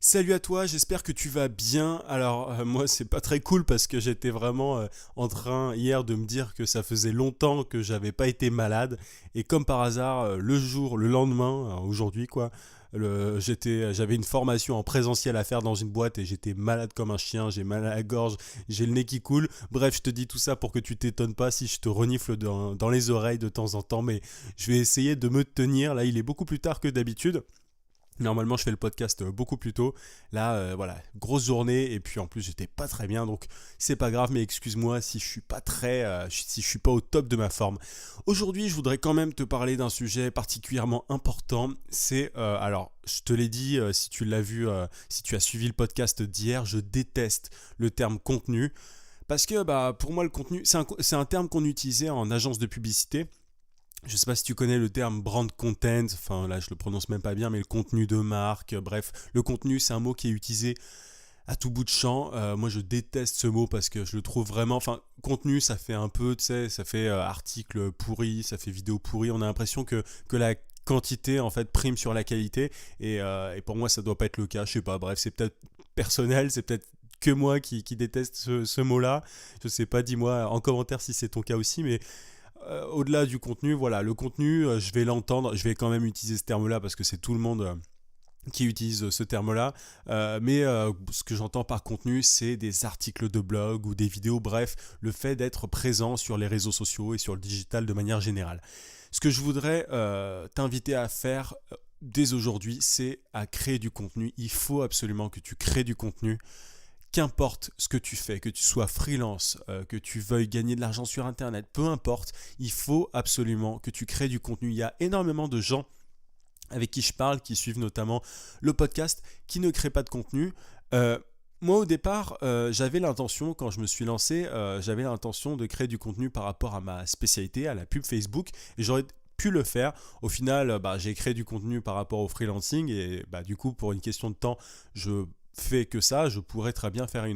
Salut à toi, j'espère que tu vas bien. Alors moi c'est pas très cool parce que j'étais vraiment en train hier de me dire que ça faisait longtemps que j'avais pas été malade et comme par hasard le lendemain, aujourd'hui quoi, j'avais une formation en présentiel à faire dans une boîte et j'étais malade comme un chien, j'ai mal à la gorge, j'ai le nez qui coule. Bref, je te dis tout ça pour que tu t'étonnes pas si je te renifle dans les oreilles de temps en temps, mais je vais essayer de me tenir. Là il est beaucoup plus tard que d'habitude. Normalement, je fais le podcast beaucoup plus tôt. Là, voilà, grosse journée et puis en plus, j'étais pas très bien, donc c'est pas grave. Mais excuse-moi si je suis pas si je suis pas au top de ma forme. Aujourd'hui, je voudrais quand même te parler d'un sujet particulièrement important. Alors, je te l'ai dit, si tu l'as vu, si tu as suivi le podcast d'hier, je déteste le terme contenu parce que, pour moi, le contenu, c'est un terme qu'on utilisait en agence de publicité. Je sais pas si tu connais le terme brand content, enfin là je le prononce même pas bien, mais le contenu de marque, bref, le contenu c'est un mot qui est utilisé à tout bout de champ. Moi je déteste ce mot parce que je le trouve vraiment, enfin contenu ça fait un peu, tu sais, ça fait article pourri, ça fait vidéo pourri, on a l'impression que la quantité en fait prime sur la qualité et pour moi ça doit pas être le cas, je sais pas, bref c'est peut-être personnel, c'est peut-être que moi qui déteste ce mot-là, je sais pas, dis-moi en commentaire si c'est ton cas aussi, mais au-delà du contenu, voilà, le contenu, je vais l'entendre, je vais quand même utiliser ce terme-là parce que c'est tout le monde qui utilise ce terme-là. Mais ce que j'entends par contenu, c'est des articles de blog ou des vidéos, bref, le fait d'être présent sur les réseaux sociaux et sur le digital de manière générale. Ce que je voudrais t'inviter à faire dès aujourd'hui, c'est à créer du contenu. Il faut absolument que tu crées du contenu. Qu'importe ce que tu fais, que tu sois freelance, que tu veuilles gagner de l'argent sur Internet, peu importe, il faut absolument que tu crées du contenu. Il y a énormément de gens avec qui je parle, qui suivent notamment le podcast, qui ne créent pas de contenu. Moi, au départ, j'avais l'intention, quand je me suis lancé, j'avais l'intention de créer du contenu par rapport à ma spécialité, à la pub Facebook, et j'aurais pu le faire. Au final, j'ai créé du contenu par rapport au freelancing, et du coup, pour une question de temps, je fais que ça. Je pourrais très bien faire et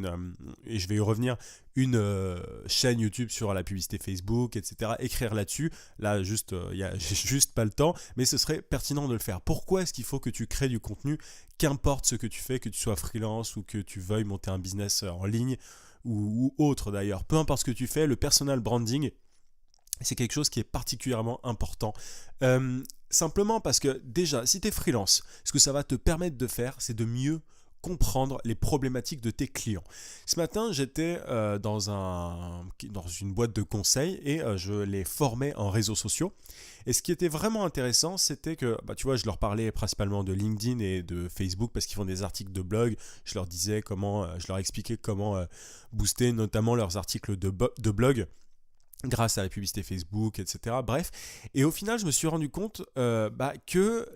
je vais y revenir, une chaîne YouTube sur la publicité Facebook, etc. Écrire là-dessus. Là, juste, j'ai juste pas le temps, mais ce serait pertinent de le faire. Pourquoi est-ce qu'il faut que tu crées du contenu? Qu'importe ce que tu fais, que tu sois freelance ou que tu veuilles monter un business en ligne ou autre d'ailleurs. Peu importe ce que tu fais, le personal branding, c'est quelque chose qui est particulièrement important. Simplement parce que déjà, si tu es freelance, ce que ça va te permettre de faire, c'est de mieux comprendre les problématiques de tes clients. Ce matin, j'étais dans une boîte de conseil et je les formais en réseaux sociaux. Et ce qui était vraiment intéressant, c'était que, tu vois, je leur parlais principalement de LinkedIn et de Facebook parce qu'ils font des articles de blog. Je leur disais je leur expliquais comment booster notamment leurs articles de blog grâce à la publicité Facebook, etc. Bref, et au final, je me suis rendu compte que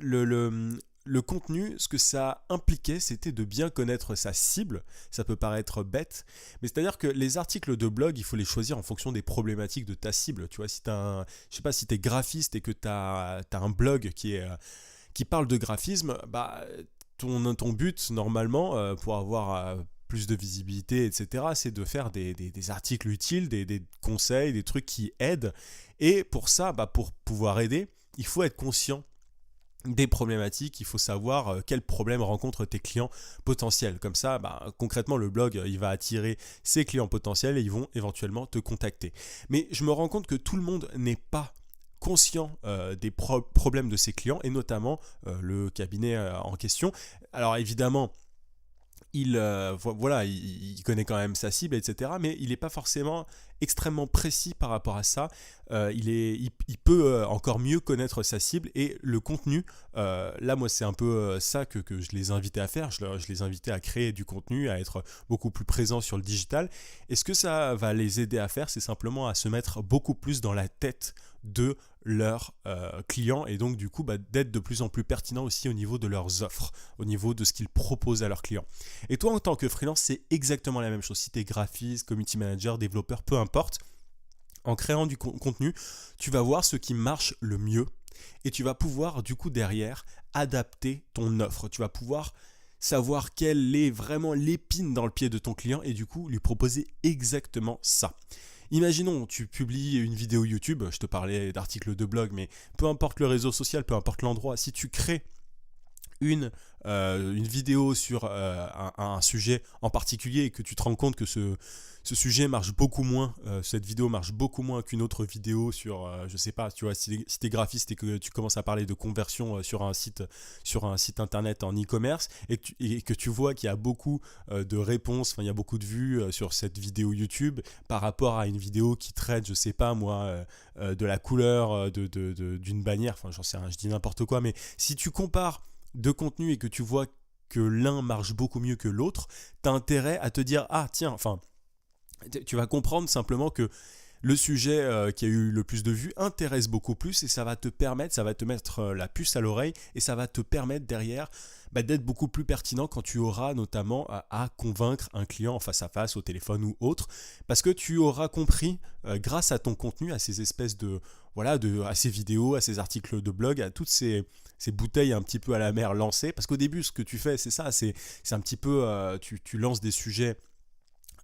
le contenu, ce que ça impliquait, c'était de bien connaître sa cible. Ça peut paraître bête, mais c'est-à-dire que les articles de blog, il faut les choisir en fonction des problématiques de ta cible. Tu vois, si je sais pas, si tu es graphiste et que tu as un blog qui parle de graphisme, ton but, normalement, pour avoir plus de visibilité, etc., c'est de faire des articles utiles, des conseils, des trucs qui aident. Et pour ça, pour pouvoir aider, il faut être conscient des problématiques, il faut savoir quels problèmes rencontrent tes clients potentiels. Comme ça, concrètement, le blog, il va attirer ses clients potentiels et ils vont éventuellement te contacter. Mais je me rends compte que tout le monde n'est pas conscient des problèmes de ses clients et notamment le cabinet en question. Alors évidemment, il connaît quand même sa cible, etc. Mais il n'est pas forcément extrêmement précis par rapport à ça. Il peut encore mieux connaître sa cible et le contenu. Là, moi, c'est un peu ça que je les invitais à faire. Je les invitais à créer du contenu, à être beaucoup plus présents sur le digital. Et ce que ça va les aider à faire, c'est simplement à se mettre beaucoup plus dans la tête de leurs clients et donc du coup d'être de plus en plus pertinent aussi au niveau de leurs offres, au niveau de ce qu'ils proposent à leurs clients. Et toi en tant que freelance, c'est exactement la même chose. Si tu es graphiste, community manager, développeur, peu importe, en créant du contenu, tu vas voir ce qui marche le mieux et tu vas pouvoir du coup derrière adapter ton offre. Tu vas pouvoir savoir quelle est vraiment l'épine dans le pied de ton client et du coup lui proposer exactement ça. Imaginons, tu publies une vidéo YouTube, je te parlais d'articles de blog, mais peu importe le réseau social, peu importe l'endroit, si tu crées une une vidéo sur un sujet en particulier et que tu te rends compte que ce sujet marche beaucoup moins, cette vidéo marche beaucoup moins qu'une autre vidéo sur, je sais pas, tu vois, si t'es graphiste et que tu commences à parler de conversion sur un site internet en e-commerce et que tu vois qu'il y a beaucoup de réponses, enfin il y a beaucoup de vues sur cette vidéo YouTube par rapport à une vidéo qui traite, je sais pas moi, de la couleur d'une bannière, enfin j'en sais rien, je dis n'importe quoi, mais si tu compares deux contenus et que tu vois que l'un marche beaucoup mieux que l'autre, t'as intérêt à te dire ah tiens, enfin tu vas comprendre simplement que le sujet qui a eu le plus de vues intéresse beaucoup plus et ça va te permettre, ça va te mettre la puce à l'oreille et ça va te permettre derrière d'être beaucoup plus pertinent quand tu auras notamment à convaincre un client en face à face, au téléphone ou autre, parce que tu auras compris grâce à ton contenu, à ces espèces de, voilà, à ces vidéos, à ces articles de blog, à toutes ces bouteilles un petit peu à la mer lancées, parce qu'au début ce que tu fais c'est ça, c'est un petit peu, tu lances des sujets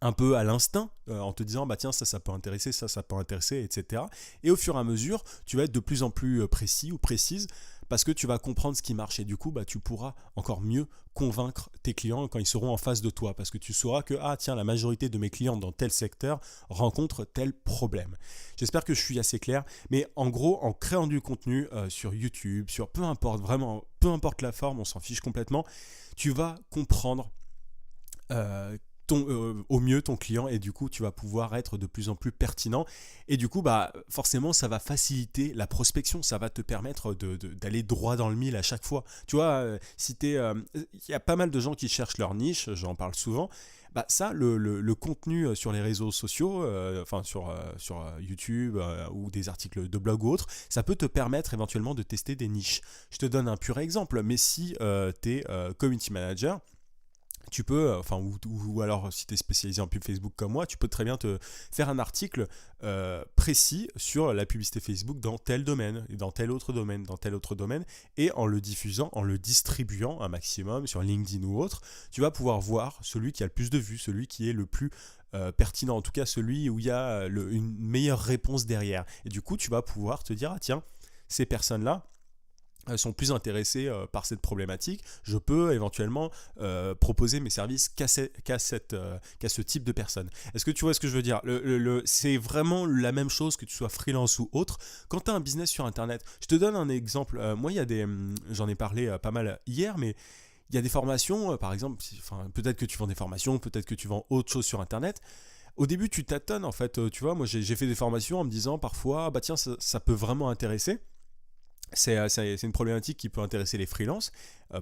un peu à l'instinct, en te disant bah tiens ça peut intéresser, ça peut intéresser, etc. Et au fur et à mesure, tu vas être de plus en plus précis ou précise parce que tu vas comprendre ce qui marche et du coup bah, tu pourras encore mieux convaincre tes clients quand ils seront en face de toi parce que tu sauras que ah tiens la majorité de mes clients dans tel secteur rencontrent tel problème. J'espère que je suis assez clair, mais en gros en créant du contenu sur YouTube, sur peu importe vraiment, peu importe la forme, on s'en fiche complètement, tu vas comprendre au mieux ton client et du coup tu vas pouvoir être de plus en plus pertinent et du coup bah forcément ça va faciliter la prospection, ça va te permettre d'aller droit dans le mille à chaque fois. Tu vois, si il y a pas mal de gens qui cherchent leur niche, j'en parle souvent. Bah ça, le contenu sur les réseaux sociaux, enfin sur YouTube ou des articles de blog ou autre, ça peut te permettre éventuellement de tester des niches. Je te donne un pur exemple, mais si tu es community manager, tu peux, enfin, ou alors si tu es spécialisé en pub Facebook comme moi, tu peux très bien te faire un article précis sur la publicité Facebook dans tel domaine, et dans tel autre domaine, dans tel autre domaine, et en le diffusant, en le distribuant un maximum sur LinkedIn ou autre, tu vas pouvoir voir celui qui a le plus de vues, celui qui est le plus pertinent, en tout cas celui où il y a une meilleure réponse derrière. Et du coup, tu vas pouvoir te dire, ah tiens, ces personnes-là, sont plus intéressés par cette problématique, je peux éventuellement proposer mes services qu'à ce type de personnes. Est-ce que tu vois ce que je veux dire ? C'est vraiment la même chose que tu sois freelance ou autre. Quand tu as un business sur Internet, je te donne un exemple. Moi, il y a j'en ai parlé pas mal hier, mais il y a des formations, par exemple, peut-être que tu vends des formations, peut-être que tu vends autre chose sur Internet. Au début, tu tâtonnes en fait. Tu vois, moi, j'ai fait des formations en me disant parfois, bah tiens, ça peut vraiment intéresser. C'est une problématique qui peut intéresser les freelances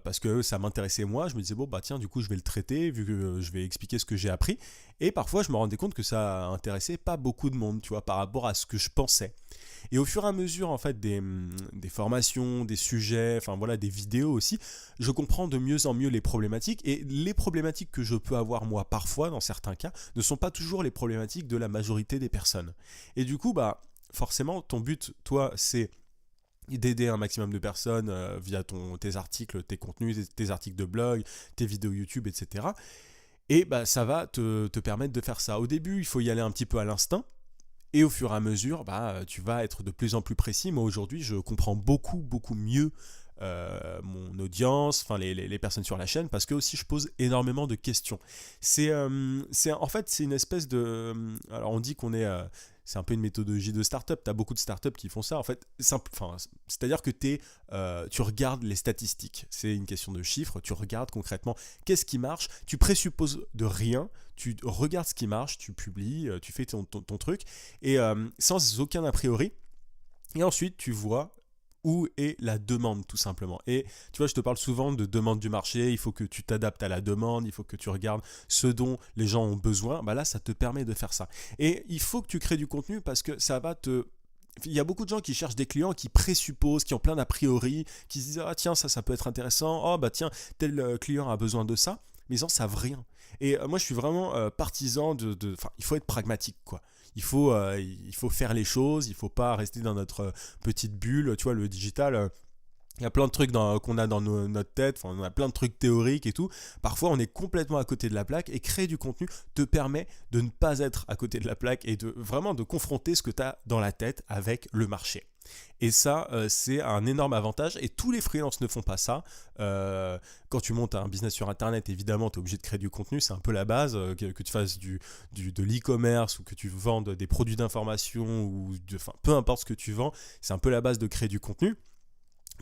parce que ça m'intéressait moi. Je me disais, bon, bah tiens, du coup, je vais le traiter vu que je vais expliquer ce que j'ai appris. Et parfois, je me rendais compte que ça intéressait pas beaucoup de monde, tu vois, par rapport à ce que je pensais. Et au fur et à mesure, en fait, des formations, des sujets, enfin voilà, des vidéos aussi, je comprends de mieux en mieux les problématiques. Et les problématiques que je peux avoir moi parfois, dans certains cas, ne sont pas toujours les problématiques de la majorité des personnes. Et du coup, bah, forcément, ton but, toi, c'est d'aider un maximum de personnes via tes articles, tes contenus, tes articles de blog, tes vidéos YouTube, etc. Et bah, ça va te permettre de faire ça. Au début, il faut y aller un petit peu à l'instinct. Et au fur et à mesure, bah, tu vas être de plus en plus précis. Moi, aujourd'hui, je comprends beaucoup mieux mon audience, enfin les personnes sur la chaîne, parce que aussi je pose énormément de questions. En fait, c'est une espèce de... alors, on dit qu'on est... c'est un peu une méthodologie de start-up. Tu as beaucoup de start-up qui font ça. En fait, c'est-à-dire que tu regardes les statistiques. C'est une question de chiffres. Tu regardes concrètement qu'est-ce qui marche. Tu présupposes de rien. Tu regardes ce qui marche. Tu publies. Tu fais ton truc. Et sans aucun a priori. Et ensuite, tu vois où est la demande, tout simplement. Et tu vois, je te parle souvent de demande du marché, il faut que tu t'adaptes à la demande, il faut que tu regardes ce dont les gens ont besoin. Bah là, ça te permet de faire ça. Et il faut que tu crées du contenu parce que ça va te... Il y a beaucoup de gens qui cherchent des clients, qui présupposent, qui ont plein d'a priori, qui se disent « Ah tiens, ça peut être intéressant. Oh bah tiens, tel client a besoin de ça. » Mais ils n'en savent rien. Et moi, je suis vraiment partisan il faut être pragmatique, quoi. Il faut faire les choses, il ne faut pas rester dans notre petite bulle. Tu vois, le digital, Il y a plein de trucs qu'on a dans notre tête, enfin, on a plein de trucs théoriques et tout. Parfois, on est complètement à côté de la plaque et créer du contenu te permet de ne pas être à côté de la plaque et de vraiment de confronter ce que tu as dans la tête avec le marché. Et ça, c'est un énorme avantage et tous les freelances ne font pas ça. Quand tu montes un business sur Internet, évidemment, tu es obligé de créer du contenu, c'est un peu la base, que tu fasses de l'e-commerce ou que tu vendes des produits d'information ou enfin, peu importe ce que tu vends, c'est un peu la base de créer du contenu.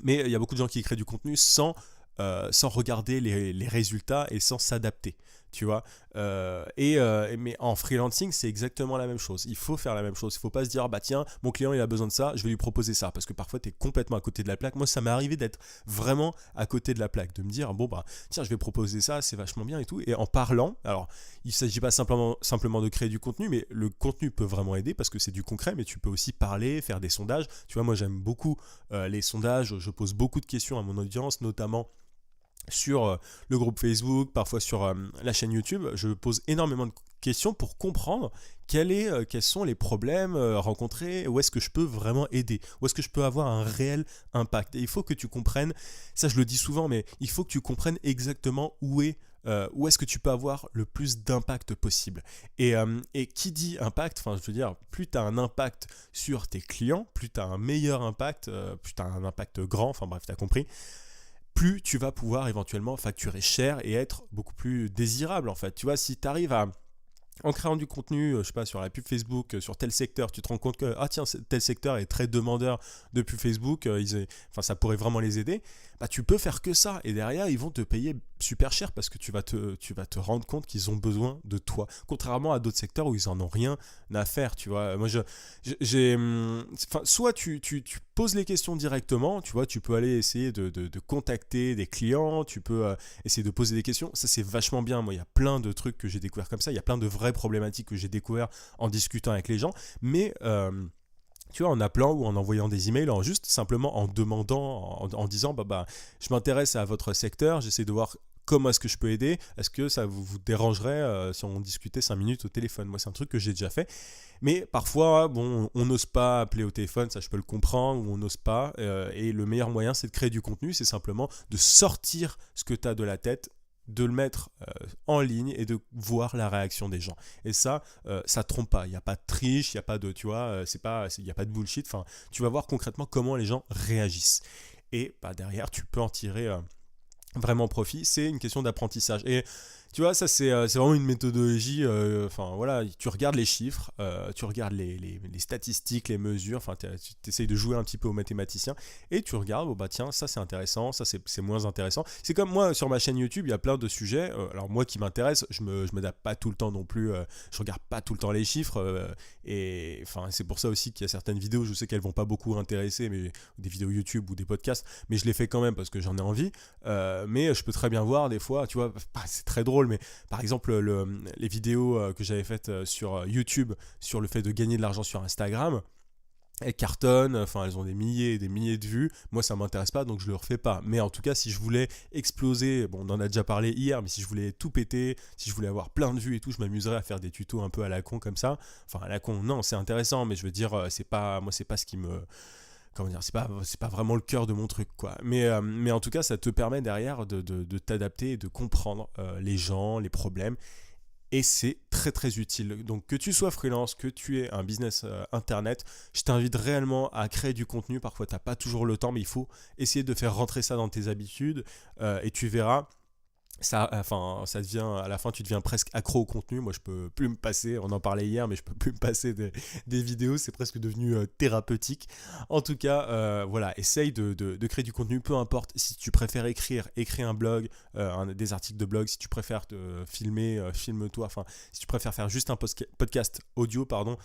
Mais il y a beaucoup de gens qui créent du contenu sans regarder les résultats et sans s'adapter, tu vois. Mais en freelancing, c'est exactement la même chose. Il faut faire la même chose. Il ne faut pas se dire, bah tiens, mon client il a besoin de ça, je vais lui proposer ça. Parce que parfois, tu es complètement à côté de la plaque. Moi, ça m'est arrivé d'être vraiment à côté de la plaque, de me dire, bon, bah tiens, je vais proposer ça, c'est vachement bien et tout. Et en parlant, alors, il ne s'agit pas simplement de créer du contenu, mais le contenu peut vraiment aider parce que c'est du concret, mais tu peux aussi parler, faire des sondages. Tu vois, moi, j'aime beaucoup les sondages. Je pose beaucoup de questions à mon audience, notamment sur le groupe Facebook, parfois sur la chaîne YouTube. Je pose énormément de questions pour comprendre quels sont les problèmes rencontrés, où est-ce que je peux vraiment aider, où est-ce que je peux avoir un réel impact. Et il faut que tu comprennes, ça je le dis souvent, mais il faut que tu comprennes exactement où est-ce que tu peux avoir le plus d'impact possible. Et qui dit impact, enfin je veux dire, plus tu as un impact sur tes clients, plus tu as un meilleur impact, plus tu as un impact grand, enfin bref, tu as compris, plus tu vas pouvoir éventuellement facturer cher et être beaucoup plus désirable en fait. Tu vois, si tu arrives en créant du contenu, je sais pas, sur la pub Facebook, sur tel secteur, tu te rends compte que ah tiens, tel secteur est très demandeur de pub Facebook, enfin ça pourrait vraiment les aider. Bah tu peux faire que ça et derrière ils vont te payer super cher parce que tu vas te rendre compte qu'ils ont besoin de toi. Contrairement à d'autres secteurs où ils en ont rien à faire, tu vois. Moi enfin, soit tu poses les questions directement, tu vois, tu peux aller essayer de contacter des clients, tu peux essayer de poser des questions. Ça c'est vachement bien. Moi il y a plein de trucs que j'ai découvert comme ça, il y a plein de vraies problématiques que j'ai découvert en discutant avec les gens, mais tu vois, en appelant ou en envoyant des emails, juste simplement en demandant, en disant bah, je m'intéresse à votre secteur, j'essaie de voir comment est-ce que je peux aider, est-ce que ça vous dérangerait si on discutait 5 minutes au téléphone. Moi, c'est un truc que j'ai déjà fait. Mais parfois, bon, on n'ose pas appeler au téléphone, ça je peux le comprendre, ou on n'ose pas. Et le meilleur moyen, c'est de créer du contenu, c'est simplement de sortir ce que tu as de la tête, de le mettre en ligne et de voir la réaction des gens. Et ça, ça trompe pas. Il n'y a pas de triche, il n'y a pas de, tu vois, il n'y a pas de bullshit. Enfin, tu vas voir concrètement comment les gens réagissent. Et bah, derrière, tu peux en tirer vraiment profit. C'est une question d'apprentissage. Et tu vois, ça c'est vraiment une méthodologie. Enfin voilà, tu regardes les chiffres, tu regardes les statistiques, les mesures. Enfin, tu essayes de jouer un petit peu aux mathématiciens et tu regardes. Oh bah tiens, ça c'est intéressant, ça c'est moins intéressant. C'est comme moi sur ma chaîne YouTube, il y a plein de sujets. Alors moi qui m'intéresse, je m'adapte pas tout le temps non plus. Je regarde pas tout le temps les chiffres. Et enfin c'est pour ça aussi qu'il y a certaines vidéos, je sais qu'elles vont pas beaucoup intéresser, mais des vidéos YouTube ou des podcasts, mais je les fais quand même parce que j'en ai envie. Mais je peux très bien voir des fois, tu vois, c'est très drôle, mais par exemple les vidéos que j'avais faites sur YouTube sur le fait de gagner de l'argent sur Instagram, elles cartonnent, enfin elles ont des milliers et des milliers de vues. Moi ça m'intéresse pas donc je le refais pas. Mais en tout cas si je voulais exploser, bon on en a déjà parlé hier, mais si je voulais tout péter, si je voulais avoir plein de vues et tout, je m'amuserais à faire des tutos un peu à la con comme ça. Enfin à la con, non c'est intéressant, mais je veux dire c'est pas ce qui me, comment dire, c'est pas vraiment le cœur de mon truc quoi. Mais en tout cas ça te permet derrière de t'adapter et de comprendre les gens, les problèmes. Et c'est très très utile. Donc que tu sois freelance, que tu aies un business internet, je t'invite réellement à créer du contenu. Parfois tu n'as pas toujours le temps, mais il faut essayer de faire rentrer ça dans tes habitudes et tu verras. Ça devient, à la fin, tu deviens presque accro au contenu. Moi, je peux plus me passer, on en parlait hier, mais je peux plus me passer des vidéos. C'est presque devenu thérapeutique. En tout cas, voilà, essaye de créer du contenu, peu importe. Si tu préfères écrire, écris un blog, des articles de blog. Si tu préfères te filmer, filme-toi. Enfin, si tu préfères faire juste un podcast audio, pardon,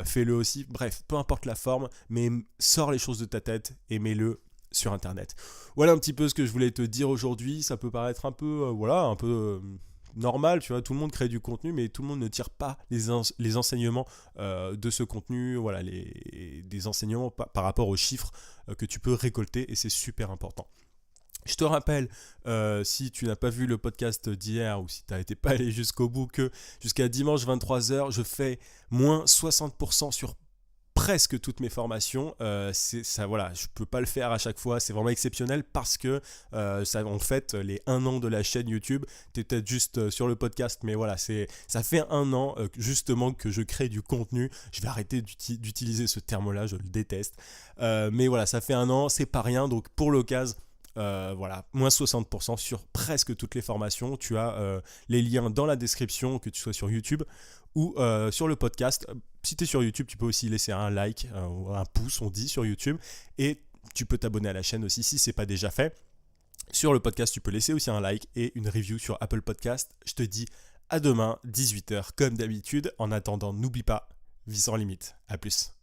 fais-le aussi. Bref, peu importe la forme, mais sors les choses de ta tête et mets-le sur internet. Voilà un petit peu ce que je voulais te dire aujourd'hui. Ça peut paraître un peu normal, tu vois, tout le monde crée du contenu mais tout le monde ne tire pas les enseignements de ce contenu, voilà, des enseignements par rapport aux chiffres que tu peux récolter et c'est super important. Je te rappelle, si tu n'as pas vu le podcast d'hier ou si tu n'as pas allé jusqu'au bout, que jusqu'à dimanche 23h, je fais moins 60% sur presque toutes mes formations. C'est ça, voilà, je peux pas le faire à chaque fois, c'est vraiment exceptionnel parce que ça, en fait, les 1 an de la chaîne YouTube, t'es peut-être juste sur le podcast, mais voilà, ça fait 1 an justement que je crée du contenu. Je vais arrêter d'utiliser ce terme-là, je le déteste. Mais voilà, ça fait 1 an, c'est pas rien, donc pour l'occasion, voilà, moins 60% sur presque toutes les formations. Tu as les liens dans la description, que tu sois sur YouTube ou sur le podcast. Si tu es sur YouTube, tu peux aussi laisser un like ou un pouce, on dit sur YouTube, et tu peux t'abonner à la chaîne aussi si ce n'est pas déjà fait. Sur le podcast, tu peux laisser aussi un like et une review sur Apple Podcast. Je te dis à demain, 18h comme d'habitude. En attendant, n'oublie pas, vis sans limite. À plus.